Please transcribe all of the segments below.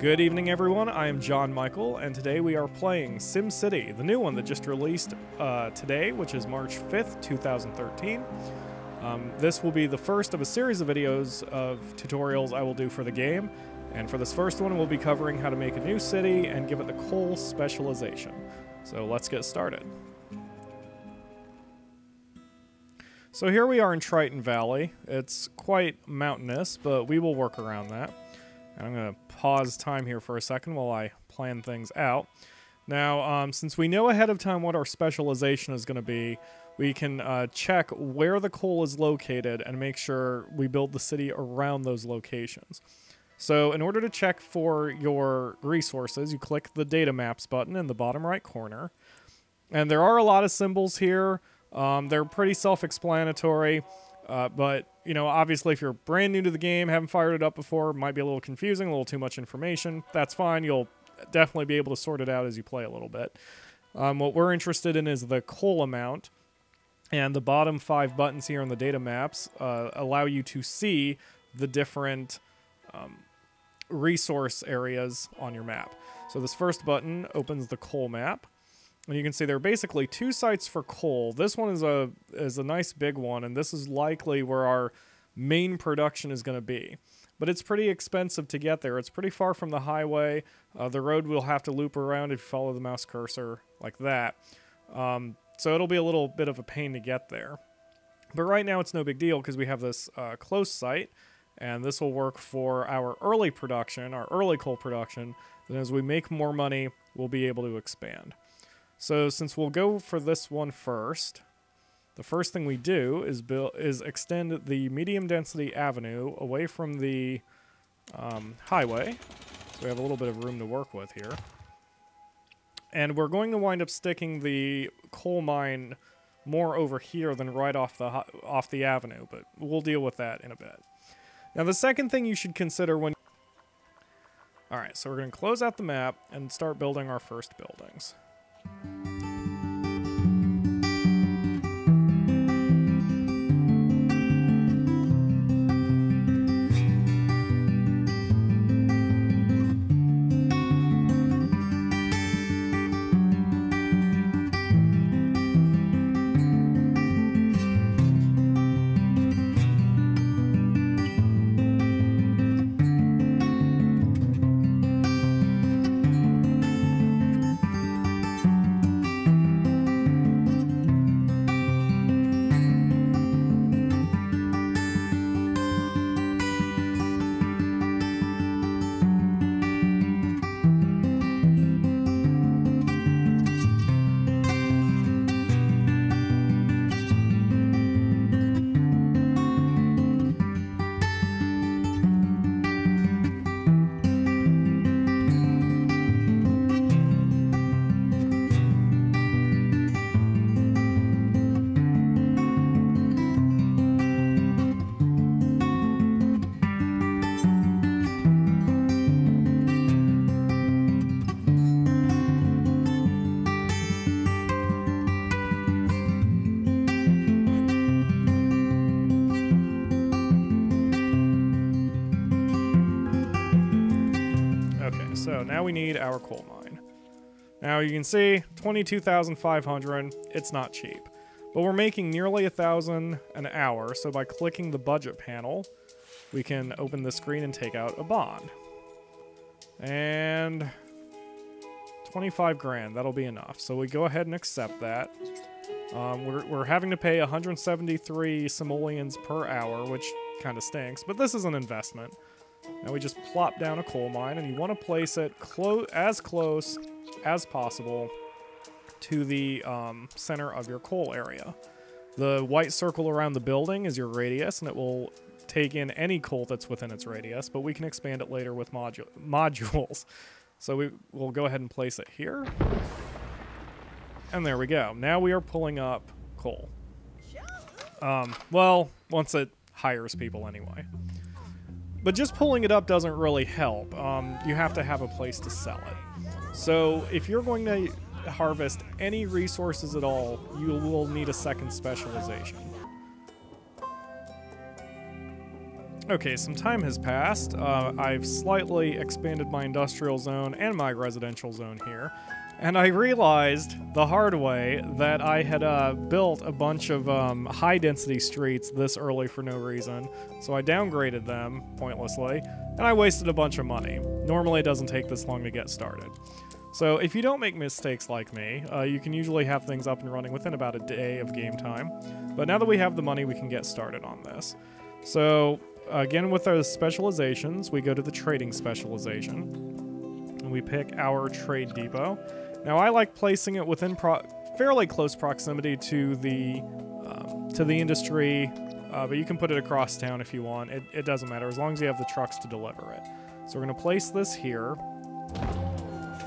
Good evening, everyone. I am John Michael, and today we are playing SimCity, the new one that just released today, which is March 5th, 2013. This will be the first of a series of videos of tutorials I will do for the game, and for this first one, we'll be covering how to make a new city and give it the coal specialization. So let's get started. So here we are in Triton Valley. It's quite mountainous, but we will work around that. And I'm going to pause time here for a second while I plan things out. Now, since we know ahead of time what our specialization is going to be, we can check where the coal is located and make sure we build the city around those locations. So in order to check for your resources, you click the data maps button in the bottom right corner. And there are a lot of symbols here. They're pretty self-explanatory. But, you know, obviously if you're brand new to the game, haven't fired it up before, it might be a little confusing, a little too much information. That's fine. You'll definitely be able to sort it out as you play a little bit. What we're interested in is the coal amount. And the bottom 5 buttons here on the data maps allow you to see the different resource areas on your map. So this first button opens the coal map. And you can see there are basically 2 sites for coal. This one is a nice big one, and this is likely where our main production is going to be. But it's pretty expensive to get there. It's pretty far from the highway. The road will have to loop around if you follow the mouse cursor like that. So it'll be a little bit of a pain to get there. But right now it's no big deal because we have this close site, and this will work for our early production, our early coal production. Then as we make more money, we'll be able to expand. So since we'll go for this one first, the first thing we do is extend the medium density avenue away from the highway. So we have a little bit of room to work with here. And we're going to wind up sticking the coal mine more over here than right off the avenue, but we'll deal with that in a bit. Now the second thing you should consider when... Alright, so we're going to close out the map and start building our first buildings. So now we need our coal mine. Now you can see 22,500. It's not cheap, but we're making nearly 1,000 an hour. So by clicking the budget panel, we can open the screen and take out a bond. And 25 grand, that'll be enough. So we go ahead and accept that. We're having to pay 173 simoleons per hour, which kind of stinks, but this is an investment. Now we just plop down a coal mine, and you want to place it as close as possible to the center of your coal area. The white circle around the building is your radius, and it will take in any coal that's within its radius, but we can expand it later with modules. So we'll go ahead and place it here. And there we go. Now we are pulling up coal. Well, once it hires people anyway. But just pulling it up doesn't really help. You have to have a place to sell it. So if you're going to harvest any resources at all, you will need a second specialization. Okay, some time has passed. I've slightly expanded my industrial zone and my residential zone here. And I realized the hard way that I had built a bunch of high-density streets this early for no reason. So I downgraded them pointlessly, and I wasted a bunch of money. Normally it doesn't take this long to get started. So if you don't make mistakes like me, you can usually have things up and running within about a day of game time. But now that we have the money, we can get started on this. So again, with our specializations, we go to the trading specialization, and we pick our trade depot. Now, I like placing it within fairly close proximity to the industry, but you can put it across town if you want. It doesn't matter, as long as you have the trucks to deliver it. So we're going to place this here.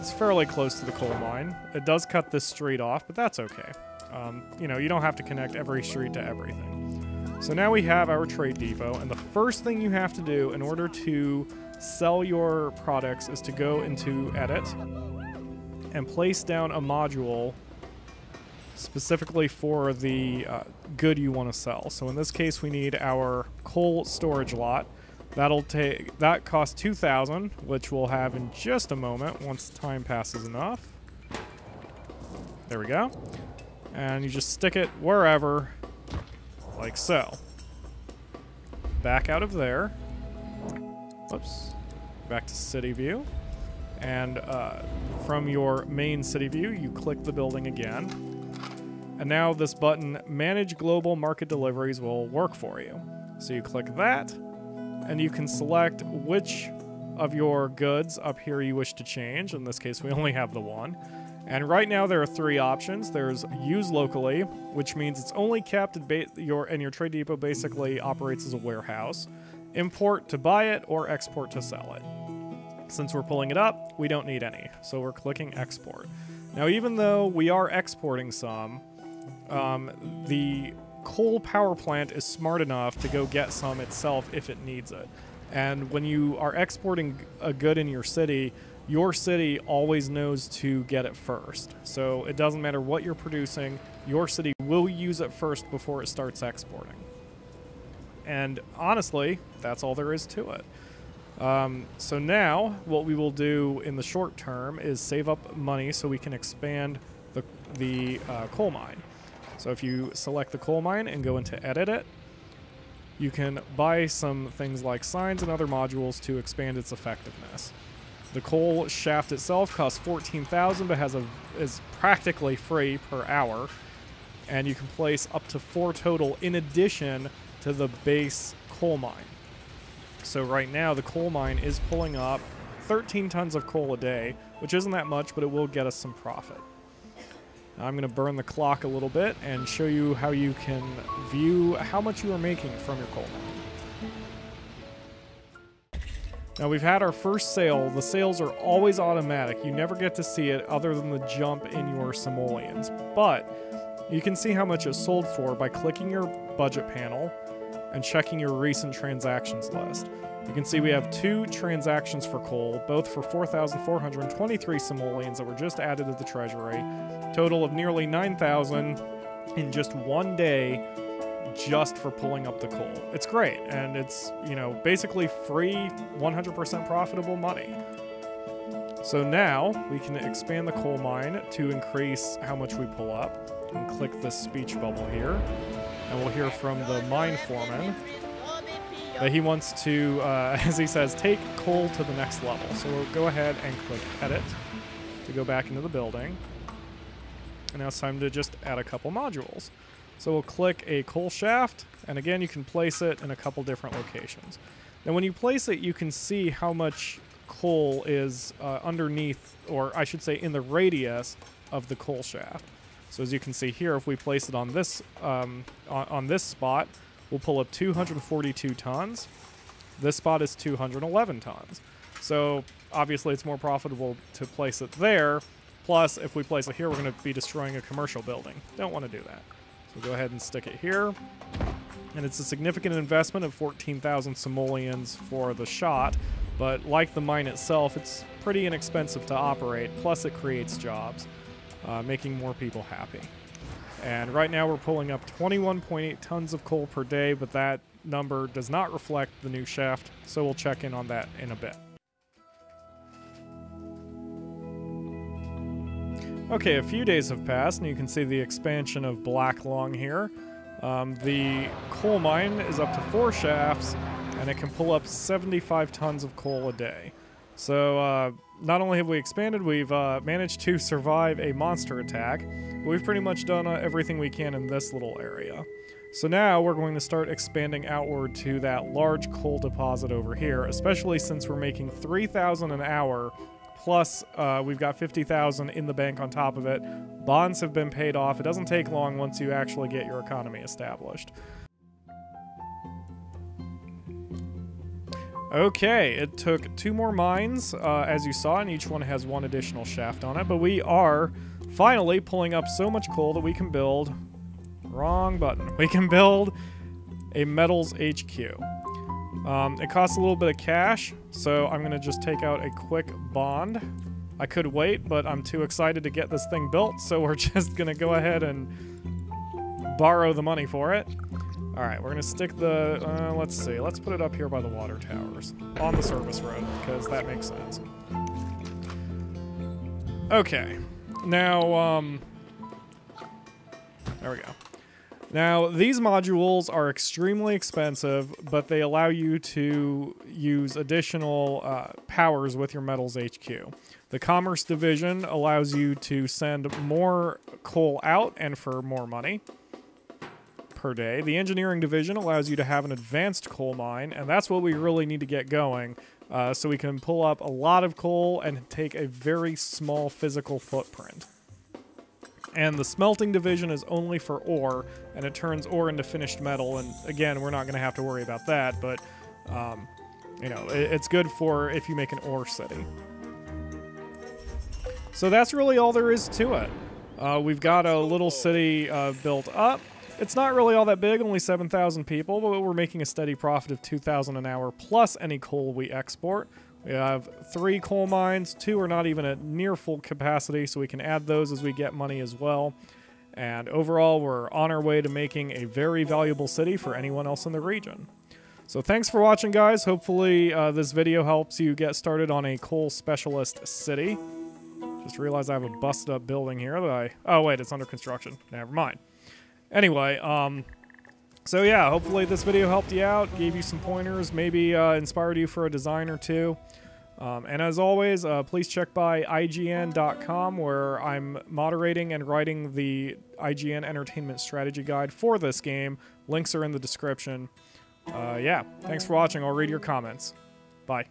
It's fairly close to the coal mine. It does cut this street off, but that's okay. You know, you don't have to connect every street to everything. So now we have our trade depot, and the first thing you have to do in order to sell your products is to go into Edit and place down a module specifically for the good you want to sell. So in this case, we need our coal storage lot. That costs 2,000, which we'll have in just a moment once time passes enough. There we go. And you just stick it wherever, like so. Back out of there. Whoops. Back to city view. And from your main city view, you click the building again. And now this button, Manage Global Market Deliveries, will work for you. So you click that, and you can select which of your goods up here you wish to change. In this case, we only have the one. And right now there are three options. There's Use Locally, which means it's only kept at your trade depot basically operates as a warehouse. Import to buy it, or Export to sell it. Since we're pulling it up, we don't need any, so we're clicking Export. Now, even though we are exporting some, the coal power plant is smart enough to go get some itself if it needs it. And when you are exporting a good in your city always knows to get it first. So it doesn't matter what you're producing, your city will use it first before it starts exporting. And honestly, that's all there is to it. So now, what we will do in the short term is save up money so we can expand the coal mine. So if you select the coal mine and go into Edit It, you can buy some things like signs and other modules to expand its effectiveness. The coal shaft itself costs 14,000, but is practically free per hour, and you can place up to 4 total in addition to the base coal mine. So right now, the coal mine is pulling up 13 tons of coal a day, which isn't that much, but it will get us some profit. Now I'm going to burn the clock a little bit and show you how you can view how much you are making from your coal mine. Now we've had our first sale. The sales are always automatic. You never get to see it other than the jump in your simoleons. But you can see how much it sold for by clicking your budget panel and checking your recent transactions list. You can see we have 2 transactions for coal, both for 4,423 simoleons that were just added to the treasury. Total of nearly 9,000 in just one day just for pulling up the coal. It's great, and it's, you know, basically free, 100% profitable money. So now we can expand the coal mine to increase how much we pull up. And click this speech bubble here, and we'll hear from the mine foreman that he wants to, as he says, take coal to the next level. So we'll go ahead and click Edit to go back into the building. And now it's time to just add a couple modules. So we'll click a coal shaft, and again, you can place it in a couple different locations. Now when you place it, you can see how much coal is underneath, or I should say in the radius of the coal shaft. So as you can see here, if we place it on this on this spot, we'll pull up 242 tons. This spot is 211 tons. So obviously it's more profitable to place it there. Plus, if we place it here, we're going to be destroying a commercial building. Don't want to do that. So go ahead and stick it here. And it's a significant investment of 14,000 simoleons for the shot. But like the mine itself, it's pretty inexpensive to operate. Plus, it creates jobs, making more people happy. And right now we're pulling up 21.8 tons of coal per day, but that number does not reflect the new shaft, so we'll check in on that in a bit. Okay, a few days have passed, and you can see the expansion of Black Lung here. The coal mine is up to 4 shafts, and it can pull up 75 tons of coal a day. So not only have we expanded, we've managed to survive a monster attack, but we've pretty much done everything we can in this little area. So now we're going to start expanding outward to that large coal deposit over here, especially since we're making 3,000 an hour, plus we've got 50,000 in the bank on top of it. Bonds have been paid off. It doesn't take long once you actually get your economy established. Okay, it took 2 more mines, as you saw, and each one has 1 additional shaft on it, but we are finally pulling up so much coal that we can build... Wrong button. We can build a metals HQ. It costs a little bit of cash, so I'm going to just take out a quick bond. I could wait, but I'm too excited to get this thing built, so we're just going to go ahead and borrow the money for it. Alright, we're going to stick the... let's see. Let's put it up here by the water towers. On the service road, because that makes sense. Okay. Now, there we go. Now, these modules are extremely expensive, but they allow you to use additional powers with your metals HQ. The Commerce Division allows you to send more coal out and for more money per day. The Engineering Division allows you to have an advanced coal mine, and that's what we really need to get going, so we can pull up a lot of coal and take a very small physical footprint. And the Smelting Division is only for ore, and it turns ore into finished metal, and again, we're not going to have to worry about that, but, you know, it's good for if you make an ore city. So that's really all there is to it. We've got a little city built up. It's not really all that big, only 7,000 people, but we're making a steady profit of 2,000 an hour, plus any coal we export. We have 3 coal mines, 2 are not even at near full capacity, so we can add those as we get money as well. And overall, we're on our way to making a very valuable city for anyone else in the region. So thanks for watching, guys. Hopefully this video helps you get started on a coal specialist city. Just realized I have a busted up building here that I... Oh, wait, it's under construction. Never mind. Anyway, so yeah, hopefully this video helped you out, gave you some pointers, maybe inspired you for a design or 2. And as always, please check by IGN.com, where I'm moderating and writing the IGN Entertainment Strategy Guide for this game. Links are in the description. Yeah, thanks for watching. I'll read your comments. Bye.